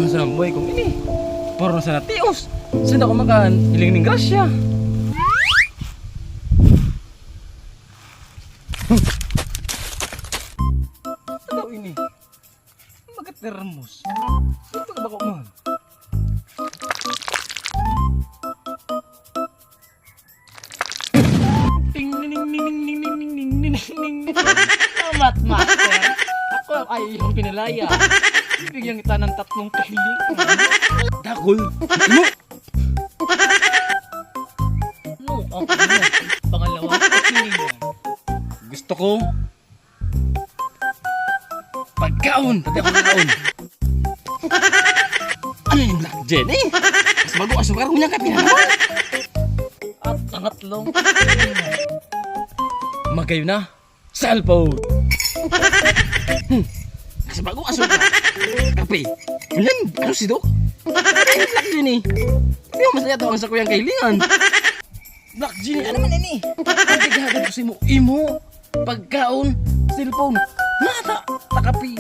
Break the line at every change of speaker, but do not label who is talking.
na sa buhay kong ini. Puro na sa natios. Saan ako makaan hiling ng grasya? Ano ini? Magatermos. Ito ka ba ko man? Ting ning ning ning ning ning ning ning ning ning. Amat master. Ako ay yung pinalaya. Bigyan kita ng 3 piling. Dakol. Ano? No, okay. Pangalawa, piling yan. Gusto ko pagkaon, pati ako nakaon. Ano yung Black Jenny? Mas bago asukar mo niya ka pinanaman. At pangatlong magayo na cellphone. Mas bago asukar kape. Yan, ano si Dok? Ano yung Black Jenny? Hindi mo masaya tawang sa kuyang kahilingan. Black Jenny, ano man ini? Pagkagagad ko si mo, imo, pagkaon, cellphone, mata, takapi.